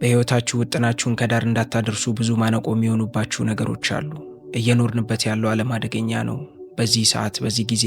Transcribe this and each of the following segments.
በሕይወታችሁ ውጥናችሁን ከዳር እንዳታደርሱ ብዙ ማነቆ የሚሆኑባችሁ ነገሮች አሉ። እየኖርንበት ያለው ዓለም አደገኛ ነው። በዚህ ሰዓት፣ በዚህ ጊዜ፣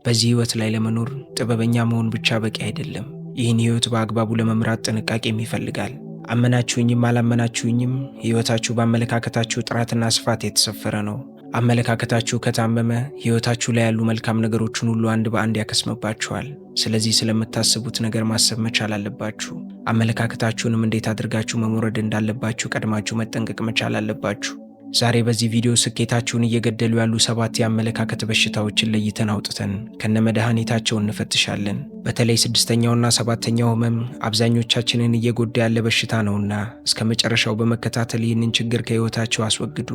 በዚህ ሕይወት ላይ ለመኖር ጥበበኛ መሆን ብቻ በቂ አይደለም። ይህን ሕይወት በአግባቡ ለመምራት ጥንቃቄም ይፈልጋል። አመናችሁኝም አላመናችሁኝም ሕይወታችሁ በአመለካከታችሁ ጥራትና ስፋት የተሰፈረ ነው። አመለካከታችሁ ከታመመ ሕይወታችሁ ላይ ያሉ መልካም ነገሮችን ሁሉ አንድ በአንድ ያከስምባችኋል። ስለዚህ ስለምታስቡት ነገር ማሰብ መቻል አለባችሁ። አመለካከታችሁንም እንዴት አድርጋችሁ መሞረድ እንዳለባችሁ ቀድማችሁ መጠንቀቅ መቻል አለባችሁ። ዛሬ በዚህ ቪዲዮ ስኬታችሁን እየገደሉ ያሉ 7 የአመለካከት በሽታዎችን ለይተን አውጥተን ከነመድኃኒታቸው እንፈትሻለን። በተለይ 6ኛውና 7ኛው ህመም አብዛኞቻችንን እየጎዳ ያለ በሽታ ነውና እስከ መጨረሻው በመከታተል ይህንን ችግር ከሕይወታችሁ አስወግዱ።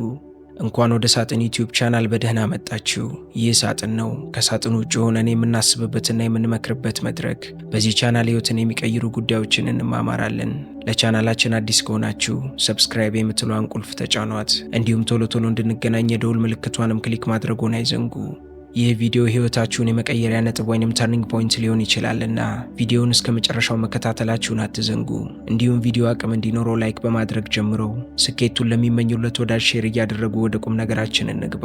እንኳን ወደ ሳጥን ዩቲዩብ ቻናል በደህና መጣችሁ። ይህ ሳጥን ነው፣ ከሳጥኑ ውጭ ሆነን የምናስብበትና የምንመክርበት መድረክ። በዚህ ቻናል ሕይወትን የሚቀይሩ ጉዳዮችን እንማማራለን። ለቻናላችን አዲስ ከሆናችሁ ሰብስክራይብ የምትለዋን ቁልፍ ተጫኗት። እንዲሁም ቶሎ ቶሎ እንድንገናኝ የደውል ምልክቷንም ክሊክ ማድረግዎን አይዘንጉ። ይህ ቪዲዮ ሕይወታችሁን የመቀየሪያ ነጥብ ወይንም ተርኒንግ ፖይንት ሊሆን ይችላልና ቪዲዮውን እስከ መጨረሻው መከታተላችሁን አትዘንጉ። እንዲሁም ቪዲዮ አቅም እንዲኖረው ላይክ በማድረግ ጀምረው ስኬቱን ለሚመኙለት ወዳጅ ሼር እያደረጉ ወደ ቁም ነገራችን እንግባ።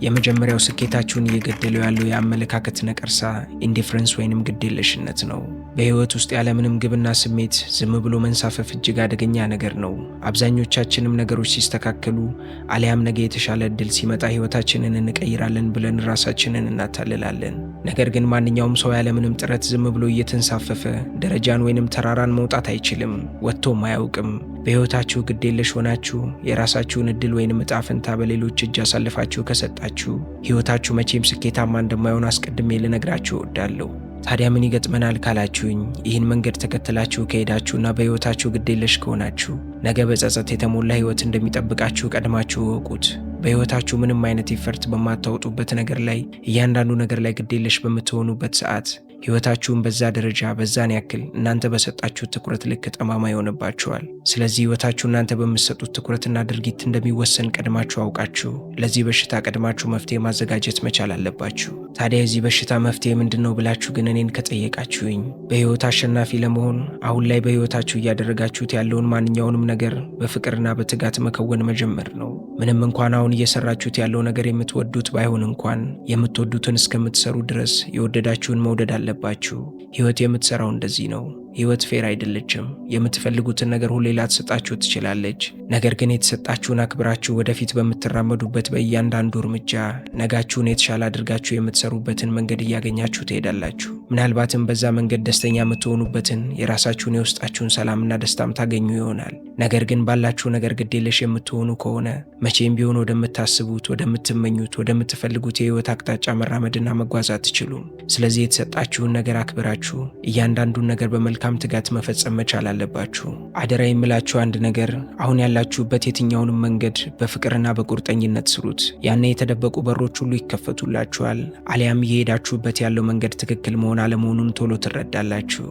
የመጀመሪያው ስኬታችሁን እየገደለው ያለው የአመለካከት ነቀርሳ ኢንዲፍረንስ ወይንም ግዴለሽነት ነው። በሕይወት ውስጥ ያለምንም ግብና ስሜት ዝም ብሎ መንሳፈፍ እጅግ አደገኛ ነገር ነው። አብዛኞቻችንም ነገሮች ሲስተካከሉ አሊያም ነገ የተሻለ እድል ሲመጣ ሕይወታችንን እንቀይራለን ብለን ራሳችንን እናታልላለን። ነገር ግን ማንኛውም ሰው ያለምንም ጥረት ዝም ብሎ እየተንሳፈፈ ደረጃን ወይንም ተራራን መውጣት አይችልም፣ ወጥቶም አያውቅም። በሕይወታችሁ ግዴለሽ ሆናችሁ የራሳችሁን እድል ወይንም ዕጣ ፈንታ በሌሎች እጅ አሳልፋችሁ ከሰጣችሁ ሕይወታችሁ መቼም ስኬታማ እንደማይሆን አስቀድሜ ልነግራችሁ እወዳለሁ። ታዲያ ምን ይገጥመናል ካላችሁኝ፣ ይህን መንገድ ተከትላችሁ ከሄዳችሁና በሕይወታችሁ ግዴለሽ ከሆናችሁ ነገ በጸጸት የተሞላ ሕይወት እንደሚጠብቃችሁ ቀድማችሁ እወቁት። በሕይወታችሁ ምንም አይነት ኢፈርት በማታወጡበት ነገር ላይ፣ እያንዳንዱ ነገር ላይ ግዴለሽ በምትሆኑበት ሰዓት ሕይወታችሁን በዛ ደረጃ በዛን ያክል እናንተ በሰጣችሁት ትኩረት ልክ ጠማማ ይሆንባችኋል። ስለዚህ ሕይወታችሁ እናንተ በምትሰጡት ትኩረትና ድርጊት እንደሚወሰን ቀድማችሁ አውቃችሁ ለዚህ በሽታ ቀድማችሁ መፍትሄ ማዘጋጀት መቻል አለባችሁ። ታዲያ የዚህ በሽታ መፍትሄ ምንድን ነው ብላችሁ ግን እኔን ከጠየቃችሁኝ፣ በሕይወት አሸናፊ ለመሆን አሁን ላይ በሕይወታችሁ እያደረጋችሁት ያለውን ማንኛውንም ነገር በፍቅርና በትጋት መከወን መጀመር ነው። ምንም እንኳን አሁን እየሰራችሁት ያለው ነገር የምትወዱት ባይሆን እንኳን የምትወዱትን እስከምትሰሩ ድረስ የወደዳችሁን መውደድ አለባችሁ። ሕይወት የምትሰራው እንደዚህ ነው። ሕይወት ፌር አይደለችም። የምትፈልጉትን ነገር ሁሌ ላትሰጣችሁ ትችላለች። ነገር ግን የተሰጣችሁን አክብራችሁ ወደፊት በምትራመዱበት በእያንዳንዱ እርምጃ ነጋችሁን የተሻለ አድርጋችሁ የምትሰሩበትን መንገድ እያገኛችሁ ትሄዳላችሁ። ምናልባትም በዛ መንገድ ደስተኛ የምትሆኑበትን የራሳችሁን የውስጣችሁን ሰላምና ደስታም ታገኙ ይሆናል። ነገር ግን ባላችሁ ነገር ግዴለሽ የምትሆኑ ከሆነ መቼም ቢሆን ወደምታስቡት፣ ወደምትመኙት፣ ወደምትፈልጉት የሕይወት አቅጣጫ መራመድና መጓዝ አትችሉም። ስለዚህ የተሰጣችሁን ነገር አክብራችሁ እያንዳንዱን ነገር በመልካም ትጋት መፈጸም መቻል አለባችሁ። አደራ የምላችሁ አንድ ነገር፣ አሁን ያላችሁበት የትኛውንም መንገድ በፍቅርና በቁርጠኝነት ስሩት። ያኔ የተደበቁ በሮች ሁሉ ይከፈቱላችኋል። አሊያም እየሄዳችሁበት ያለው መንገድ ትክክል መሆን አለመሆኑን ቶሎ ትረዳላችሁ።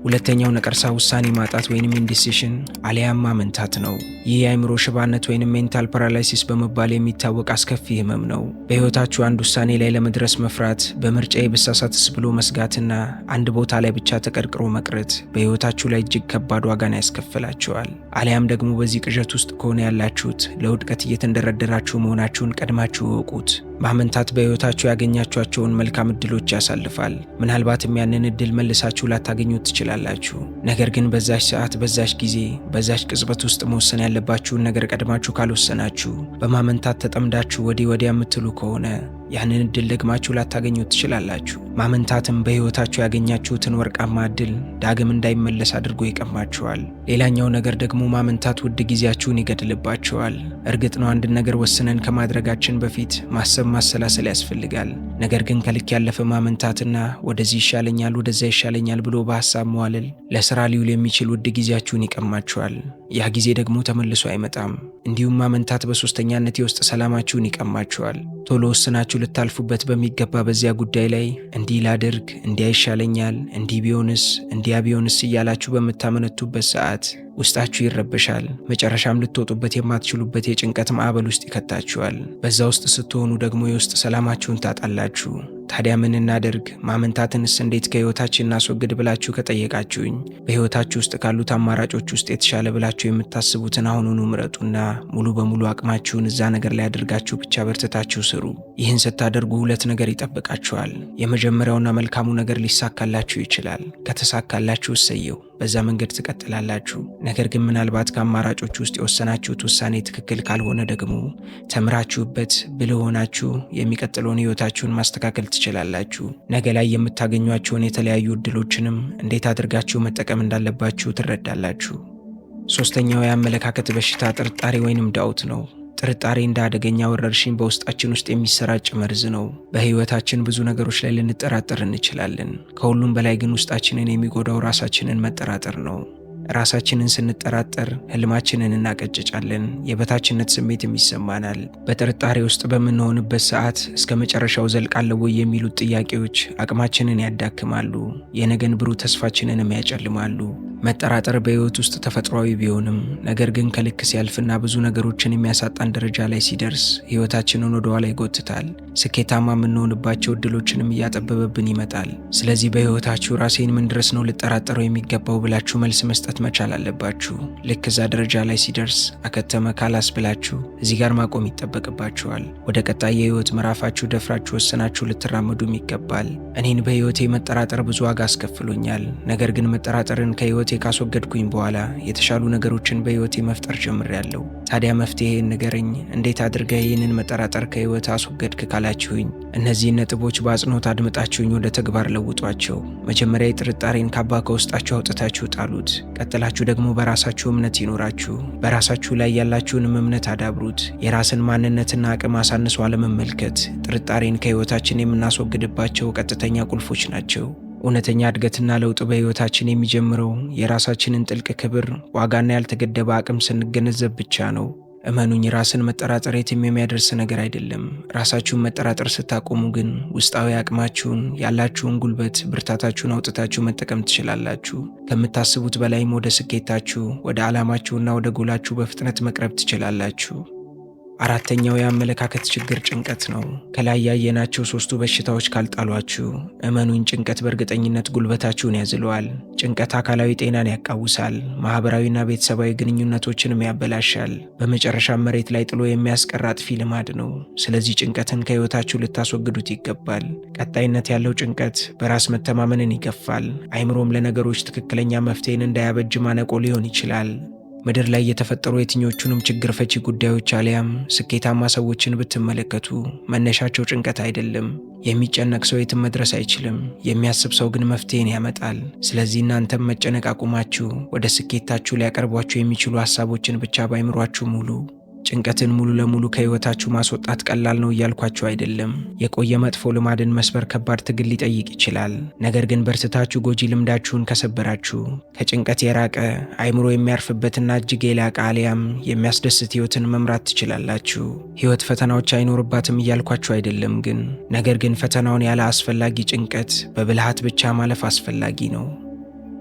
ሁለተኛው ነቀርሳ ውሳኔ ማጣት ወይንም ኢንዲሲሽን አሊያም ማመንታት ነው። ይህ የአእምሮ ሽባነት ወይንም ሜንታል ፓራላይሲስ በመባል የሚታወቅ አስከፊ ህመም ነው። በሕይወታችሁ አንድ ውሳኔ ላይ ለመድረስ መፍራት፣ በምርጫዬ ብሳሳትስ ብሎ መስጋትና አንድ ቦታ ላይ ብቻ ተቀርቅሮ መቅረት በሕይወታችሁ ላይ እጅግ ከባድ ዋጋን ያስከፍላችኋል። አሊያም ደግሞ በዚህ ቅዠት ውስጥ ከሆነ ያላችሁት ለውድቀት እየተንደረደራችሁ መሆናችሁን ቀድማችሁ እወቁት። ማመንታት በሕይወታችሁ ያገኛችኋቸውን መልካም እድሎች ያሳልፋል። ምናልባትም ያንን እድል መልሳችሁ ላታገኙት ትችላላችሁ። ነገር ግን በዛች ሰዓት፣ በዛች ጊዜ፣ በዛች ቅጽበት ውስጥ መወሰን ያለባችሁን ነገር ቀድማችሁ ካልወሰናችሁ፣ በማመንታት ተጠምዳችሁ ወዲህ ወዲያ የምትሉ ከሆነ ያንን እድል ደግማችሁ ላታገኙት ትችላላችሁ። ማመንታትም በሕይወታችሁ ያገኛችሁትን ወርቃማ እድል ዳግም እንዳይመለስ አድርጎ ይቀማችኋል። ሌላኛው ነገር ደግሞ ማመንታት ውድ ጊዜያችሁን ይገድልባችኋል። እርግጥ ነው አንድን ነገር ወስነን ከማድረጋችን በፊት ማሰብ፣ ማሰላሰል ያስፈልጋል። ነገር ግን ከልክ ያለፈ ማመንታትና ወደዚህ ይሻለኛል፣ ወደዛ ይሻለኛል ብሎ በሐሳብ መዋለል ለሥራ ሊውል የሚችል ውድ ጊዜያችሁን ይቀማችኋል። ያ ጊዜ ደግሞ ተመልሶ አይመጣም። እንዲሁም ማመንታት በሶስተኛነት የውስጥ ሰላማችሁን ይቀማችኋል። ቶሎ ወስናችሁ ልታልፉበት በሚገባ በዚያ ጉዳይ ላይ እንዲህ ላድርግ፣ እንዲያ ይሻለኛል፣ እንዲህ ቢሆንስ፣ እንዲያ ቢሆንስ እያላችሁ በምታመነቱበት ሰዓት ውስጣችሁ ይረበሻል። መጨረሻም ልትወጡበት የማትችሉበት የጭንቀት ማዕበል ውስጥ ይከታችኋል። በዛ ውስጥ ስትሆኑ ደግሞ የውስጥ ሰላማችሁን ታጣላችሁ። ታዲያ ምን እናደርግ? ማመንታትንስ እንዴት ከህይወታችን እናስወግድ ብላችሁ ከጠየቃችሁኝ በህይወታችሁ ውስጥ ካሉት አማራጮች ውስጥ የተሻለ ብላችሁ የምታስቡትን አሁኑኑ ምረጡና ሙሉ በሙሉ አቅማችሁን እዛ ነገር ላይ አድርጋችሁ ብቻ በርትታችሁ ስሩ። ይህን ስታደርጉ ሁለት ነገር ይጠብቃችኋል። የመጀመሪያውና መልካሙ ነገር ሊሳካላችሁ ይችላል። ከተሳካላችሁ እሰየው፣ በዛ መንገድ ትቀጥላላችሁ። ነገር ግን ምናልባት ከአማራጮች ውስጥ የወሰናችሁት ውሳኔ ትክክል ካልሆነ ደግሞ ተምራችሁበት ብልህ ሆናችሁ የሚቀጥለውን ህይወታችሁን ማስተካከል ትችላላችሁ። ነገ ላይ የምታገኟቸውን የተለያዩ እድሎችንም እንዴት አድርጋችሁ መጠቀም እንዳለባችሁ ትረዳላችሁ። ሶስተኛው የአመለካከት በሽታ ጥርጣሬ ወይንም ዳውት ነው። ጥርጣሬ እንደ አደገኛ ወረርሽኝ በውስጣችን ውስጥ የሚሰራጭ መርዝ ነው። በህይወታችን ብዙ ነገሮች ላይ ልንጠራጠር እንችላለን። ከሁሉም በላይ ግን ውስጣችንን የሚጎዳው ራሳችንን መጠራጠር ነው። ራሳችንን ስንጠራጠር ህልማችንን እናቀጭጫለን፣ የበታችነት ስሜትም ይሰማናል። በጥርጣሬ ውስጥ በምንሆንበት ሰዓት እስከ መጨረሻው ዘልቃለሁ ወይ የሚሉት ጥያቄዎች አቅማችንን ያዳክማሉ፣ የነገን ብሩህ ተስፋችንንም ያጨልማሉ። መጠራጠር በህይወት ውስጥ ተፈጥሯዊ ቢሆንም ነገር ግን ከልክ ሲያልፍና ብዙ ነገሮችን የሚያሳጣን ደረጃ ላይ ሲደርስ ህይወታችንን ወደ ኋላ ይጎትታል። ስኬታማ የምንሆንባቸው እድሎችንም እያጠበበብን ይመጣል። ስለዚህ በህይወታችሁ ራሴን ምን ድረስ ነው ልጠራጠረው የሚገባው ብላችሁ መልስ መስጠት መቻል አለባችሁ። ልክ እዛ ደረጃ ላይ ሲደርስ አከተመ ካላስ ብላችሁ እዚህ ጋር ማቆም ይጠበቅባችኋል። ወደ ቀጣይ የህይወት ምዕራፋችሁ ደፍራችሁ ወሰናችሁ ልትራመዱም ይገባል። እኔን በህይወቴ መጠራጠር ብዙ ዋጋ አስከፍሎኛል። ነገር ግን መጠራጠርን ከህይወቴ ካስወገድኩኝ በኋላ የተሻሉ ነገሮችን በህይወቴ መፍጠር ጀምሬያለሁ። ታዲያ መፍትሄን ንገረኝ፣ እንዴት አድርገህ ይህንን መጠራጠር ከህይወት አስወገድክ ካላችሁኝ እነዚህን ነጥቦች በአጽንኦት አድምጣችሁኝ ወደ ተግባር ለውጧቸው። መጀመሪያ የጥርጣሬን ካባ ከውስጣችሁ አውጥታችሁ ጣሉት። ቀጥላችሁ ደግሞ በራሳችሁ እምነት ይኖራችሁ። በራሳችሁ ላይ ያላችሁንም እምነት አዳብሩት። የራስን ማንነትና አቅም አሳንሶ አለመመልከት ጥርጣሬን ከህይወታችን የምናስወግድባቸው ቀጥተኛ ቁልፎች ናቸው። እውነተኛ እድገትና ለውጥ በህይወታችን የሚጀምረው የራሳችንን ጥልቅ ክብር፣ ዋጋና ያልተገደበ አቅም ስንገነዘብ ብቻ ነው። እመኑኝ፣ ራስን መጠራጠር የትም የሚያደርስ ነገር አይደለም። ራሳችሁን መጠራጠር ስታቆሙ ግን ውስጣዊ አቅማችሁን፣ ያላችሁን ጉልበት፣ ብርታታችሁን አውጥታችሁ መጠቀም ትችላላችሁ። ከምታስቡት በላይም ወደ ስኬታችሁ፣ ወደ ዓላማችሁና ወደ ጎላችሁ በፍጥነት መቅረብ ትችላላችሁ። አራተኛው የአመለካከት ችግር ጭንቀት ነው። ከላይ ያየናቸው ሶስቱ በሽታዎች ካልጣሏችሁ እመኑኝ፣ ጭንቀት በእርግጠኝነት ጉልበታችሁን ያዝለዋል። ጭንቀት አካላዊ ጤናን ያቃውሳል፣ ማህበራዊና ቤተሰባዊ ግንኙነቶችንም ያበላሻል። በመጨረሻም መሬት ላይ ጥሎ የሚያስቀር አጥፊ ልማድ ነው። ስለዚህ ጭንቀትን ከህይወታችሁ ልታስወግዱት ይገባል። ቀጣይነት ያለው ጭንቀት በራስ መተማመንን ይገፋል። አይምሮም ለነገሮች ትክክለኛ መፍትሄን እንዳያበጅ ማነቆ ሊሆን ይችላል። ምድር ላይ የተፈጠሩ የትኞቹንም ችግር ፈቺ ጉዳዮች አሊያም ስኬታማ ሰዎችን ብትመለከቱ መነሻቸው ጭንቀት አይደለም። የሚጨነቅ ሰው የትም መድረስ አይችልም። የሚያስብ ሰው ግን መፍትሄን ያመጣል። ስለዚህ እናንተም መጨነቅ አቁማችሁ ወደ ስኬታችሁ ሊያቀርቧችሁ የሚችሉ ሀሳቦችን ብቻ ባይምሯችሁ ሙሉ። ጭንቀትን ሙሉ ለሙሉ ከህይወታችሁ ማስወጣት ቀላል ነው እያልኳችሁ አይደለም። የቆየ መጥፎ ልማድን መስበር ከባድ ትግል ሊጠይቅ ይችላል። ነገር ግን በርትታችሁ ጎጂ ልምዳችሁን ከሰበራችሁ ከጭንቀት የራቀ አይምሮ የሚያርፍበትና እጅግ የላቀ አሊያም የሚያስደስት ህይወትን መምራት ትችላላችሁ። ህይወት ፈተናዎች አይኖርባትም እያልኳችሁ አይደለም ነገር ግን ፈተናውን ያለ አስፈላጊ ጭንቀት በብልሃት ብቻ ማለፍ አስፈላጊ ነው።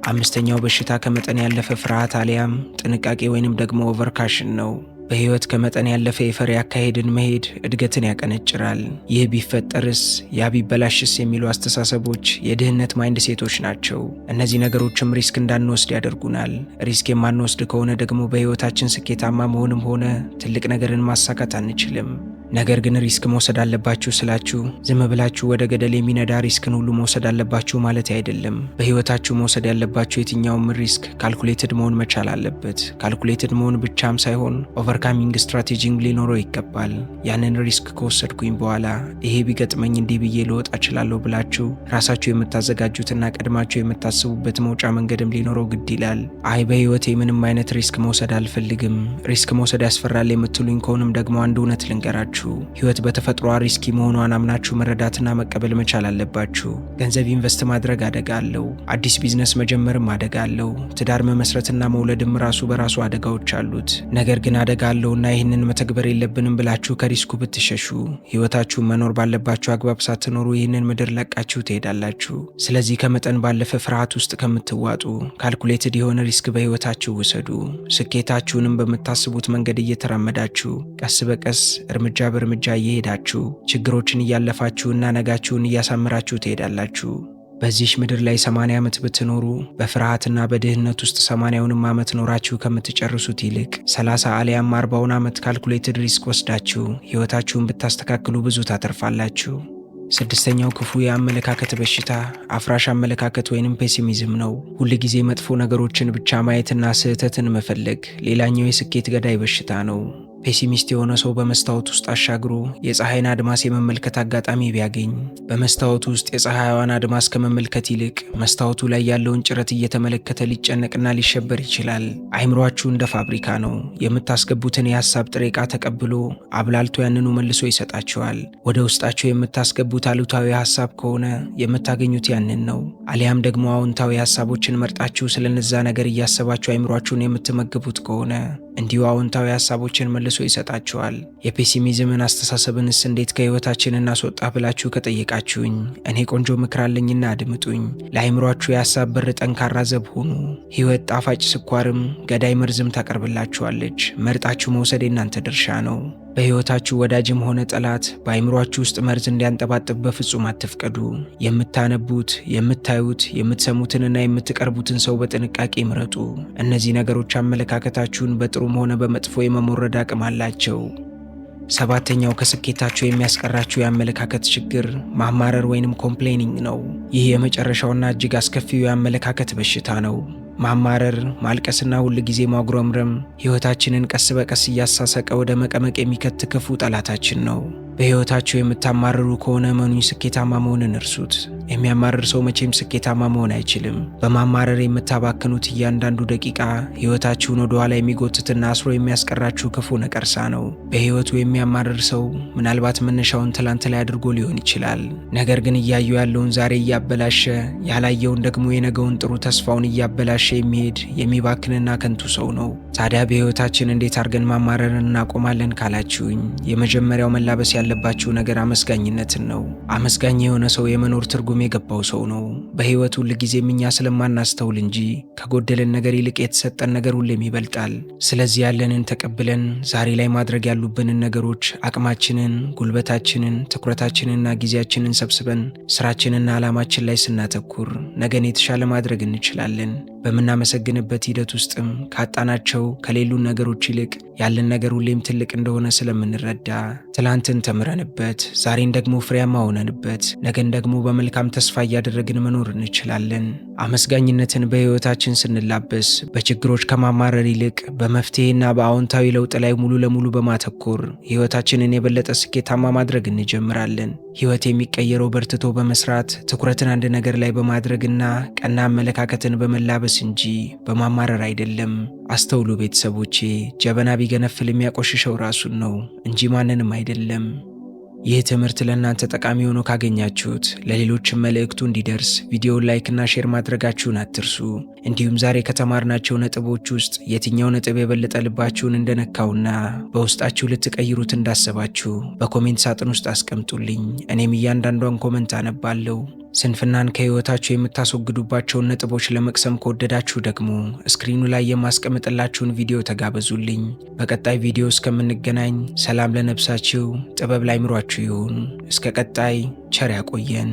አምስተኛው በሽታ ከመጠን ያለፈ ፍርሃት አሊያም ጥንቃቄ ወይንም ደግሞ ኦቨርካሽን ነው። በህይወት ከመጠን ያለፈ የፈሪ አካሄድን መሄድ እድገትን ያቀነጭራል። ይህ ቢፈጠርስ፣ ያ ቢበላሽስ የሚሉ አስተሳሰቦች የድህነት ማይንድ ሴቶች ናቸው። እነዚህ ነገሮችም ሪስክ እንዳንወስድ ያደርጉናል። ሪስክ የማንወስድ ከሆነ ደግሞ በህይወታችን ስኬታማ መሆንም ሆነ ትልቅ ነገርን ማሳካት አንችልም። ነገር ግን ሪስክ መውሰድ አለባችሁ ስላችሁ ዝም ብላችሁ ወደ ገደል የሚነዳ ሪስክን ሁሉ መውሰድ አለባችሁ ማለት አይደለም። በህይወታችሁ መውሰድ ያለባችሁ የትኛውም ሪስክ ካልኩሌትድ መሆን መቻል አለበት። ካልኩሌትድ መሆን ብቻም ሳይሆን ኦቨርካሚንግ ስትራቴጂም ሊኖረው ይገባል። ያንን ሪስክ ከወሰድኩኝ በኋላ ይሄ ቢገጥመኝ እንዲህ ብዬ ልወጣ እችላለሁ ብላችሁ ራሳችሁ የምታዘጋጁትና ቀድማችሁ የምታስቡበት መውጫ መንገድም ሊኖረው ግድ ይላል። አይ በህይወቴ ምንም አይነት ሪስክ መውሰድ አልፈልግም፣ ሪስክ መውሰድ ያስፈራል የምትሉኝ ከሆንም ደግሞ አንድ እውነት ልንገራችሁ። ህይወት በተፈጥሮ ሪስኪ መሆኗን አምናችሁ መረዳትና መቀበል መቻል አለባችሁ። ገንዘብ ኢንቨስት ማድረግ አደጋ አለው። አዲስ ቢዝነስ መጀመርም አደጋ አለው። ትዳር መመስረትና መውለድም ራሱ በራሱ አደጋዎች አሉት። ነገር ግን አደጋ አለውና ይህንን መተግበር የለብንም ብላችሁ ከሪስኩ ብትሸሹ ህይወታችሁን መኖር ባለባችሁ አግባብ ሳትኖሩ ይህንን ምድር ለቃችሁ ትሄዳላችሁ። ስለዚህ ከመጠን ባለፈ ፍርሃት ውስጥ ከምትዋጡ ካልኩሌትድ የሆነ ሪስክ በህይወታችሁ ውሰዱ። ስኬታችሁንም በምታስቡት መንገድ እየተራመዳችሁ ቀስ በቀስ እርምጃ በእርምጃ እየሄዳችሁ ችግሮችን እያለፋችሁና ነጋችሁን እያሳምራችሁ ትሄዳላችሁ። በዚህች ምድር ላይ 80 ዓመት ብትኖሩ በፍርሃትና በድህነት ውስጥ 80ውንም ዓመት ኖራችሁ ከምትጨርሱት ይልቅ 30 አሊያም 40ውን ዓመት ካልኩሌትድ ሪስክ ወስዳችሁ ሕይወታችሁን ብታስተካክሉ ብዙ ታተርፋላችሁ። ስድስተኛው ክፉ የአመለካከት በሽታ አፍራሽ አመለካከት ወይንም ፔሲሚዝም ነው። ሁል ጊዜ መጥፎ ነገሮችን ብቻ ማየትና ስህተትን መፈለግ ሌላኛው የስኬት ገዳይ በሽታ ነው። ፔሲሚስት የሆነ ሰው በመስታወት ውስጥ አሻግሮ የፀሐይን አድማስ የመመልከት አጋጣሚ ቢያገኝ በመስታወቱ ውስጥ የፀሐይዋን አድማስ ከመመልከት ይልቅ መስታወቱ ላይ ያለውን ጭረት እየተመለከተ ሊጨነቅና ሊሸበር ይችላል። አይምሯችሁ እንደ ፋብሪካ ነው። የምታስገቡትን የሐሳብ ጥሬ ዕቃ ተቀብሎ አብላልቶ ያንኑ መልሶ ይሰጣችኋል። ወደ ውስጣችሁ የምታስገቡት አሉታዊ ሐሳብ ከሆነ የምታገኙት ያንን ነው። አሊያም ደግሞ አዎንታዊ ሐሳቦችን መርጣችሁ ስለነዛ ነገር እያሰባችሁ አይምሯችሁን የምትመግቡት ከሆነ እንዲሁ አዎንታዊ ሐሳቦችን መልሶ ይሰጣችኋል። የፔሲሚዝምን አስተሳሰብንስ እንዴት ከህይወታችን እናስወጣ ብላችሁ ከጠየቃችሁኝ እኔ ቆንጆ ምክር አለኝና አድምጡኝ። ለአይምሯችሁ የሐሳብ በር ጠንካራ ዘብ ሁኑ። ህይወት ጣፋጭ ስኳርም ገዳይ መርዝም ታቀርብላችኋለች። መርጣችሁ መውሰድ የናንተ ድርሻ ነው። በህይወታችሁ ወዳጅም ሆነ ጠላት በአይምሯችሁ ውስጥ መርዝ እንዲያንጠባጥብ በፍጹም አትፍቀዱ። የምታነቡት፣ የምታዩት፣ የምትሰሙትንና የምትቀርቡትን ሰው በጥንቃቄ ምረጡ። እነዚህ ነገሮች አመለካከታችሁን በጥሩም ሆነ በመጥፎ የመሞረድ አቅም አላቸው። ሰባተኛው ከስኬታችሁ የሚያስቀራችሁ የአመለካከት ችግር ማማረር ወይንም ኮምፕሌኒንግ ነው። ይህ የመጨረሻውና እጅግ አስከፊው የአመለካከት በሽታ ነው። ማማረር፣ ማልቀስና ሁል ጊዜ ማጉረምረም ህይወታችንን ቀስ በቀስ እያሳሰቀ ወደ መቀመቅ የሚከት ክፉ ጠላታችን ነው። በህይወታችሁ የምታማርሩ ከሆነ እመኑኝ ስኬታማ መሆንን እርሱት። የሚያማርር ሰው መቼም ስኬታማ መሆን አይችልም። በማማረር የምታባክኑት እያንዳንዱ ደቂቃ ህይወታችሁን ወደ ኋላ የሚጎትትና አስሮ የሚያስቀራችሁ ክፉ ነቀርሳ ነው። በህይወቱ የሚያማርር ሰው ምናልባት መነሻውን ትላንት ላይ አድርጎ ሊሆን ይችላል። ነገር ግን እያየው ያለውን ዛሬ እያበላሸ ያላየውን ደግሞ የነገውን ጥሩ ተስፋውን እያበላሸ የሚሄድ የሚባክንና ከንቱ ሰው ነው። ታዲያ በህይወታችን እንዴት አድርገን ማማረርን እናቆማለን ካላችሁኝ የመጀመሪያው መላበስ ያለባችሁ ነገር አመስጋኝነትን ነው። አመስጋኝ የሆነ ሰው የመኖር ትርጉም የገባው ሰው ነው። በህይወት ሁል ጊዜም እኛ ስለማናስተውል እንጂ ከጎደለን ነገር ይልቅ የተሰጠን ነገር ሁሌም ይበልጣል። ስለዚህ ያለንን ተቀብለን ዛሬ ላይ ማድረግ ያሉብንን ነገሮች አቅማችንን፣ ጉልበታችንን፣ ትኩረታችንና ጊዜያችንን ሰብስበን ስራችንና ዓላማችን ላይ ስናተኩር ነገን የተሻለ ማድረግ እንችላለን። በምናመሰግንበት ሂደት ውስጥም ካጣናቸው ከሌሉን ነገሮች ይልቅ ያለን ነገር ሁሌም ትልቅ እንደሆነ ስለምንረዳ ትላንትን ተምረንበት ዛሬን ደግሞ ፍሬያማ ሆነንበት ነገን ደግሞ በመልካም ተስፋ እያደረግን መኖር እንችላለን። አመስጋኝነትን በህይወታችን ስንላበስ በችግሮች ከማማረር ይልቅ በመፍትሄና በአዎንታዊ ለውጥ ላይ ሙሉ ለሙሉ በማተኮር ህይወታችንን የበለጠ ስኬታማ ማድረግ እንጀምራለን። ህይወት የሚቀየረው በርትቶ በመስራት ትኩረትን አንድ ነገር ላይ በማድረግና ቀና አመለካከትን በመላበስ እንጂ በማማረር አይደለም። አስተውሉ ቤተሰቦቼ፣ ጀበና ቢገነፍል የሚያቆሽሸው ራሱን ነው እንጂ ማንንም አይደለም። ይህ ትምህርት ለእናንተ ጠቃሚ ሆኖ ካገኛችሁት ለሌሎችም መልእክቱ እንዲደርስ ቪዲዮውን ላይክና ሼር ማድረጋችሁን አትርሱ። እንዲሁም ዛሬ ከተማርናቸው ነጥቦች ውስጥ የትኛው ነጥብ የበለጠ ልባችሁን እንደነካውና በውስጣችሁ ልትቀይሩት እንዳሰባችሁ በኮሜንት ሳጥን ውስጥ አስቀምጡልኝ። እኔም እያንዳንዷን ኮመንት አነባለሁ። ስንፍናን ከህይወታችሁ የምታስወግዱባቸውን ነጥቦች ለመቅሰም ከወደዳችሁ ደግሞ ስክሪኑ ላይ የማስቀምጥላችሁን ቪዲዮ ተጋበዙልኝ። በቀጣይ ቪዲዮ እስከምንገናኝ ሰላም ለነፍሳችሁ፣ ጥበብ ላይምሯችሁ ይሁን። እስከ ቀጣይ ቸር ያቆየን።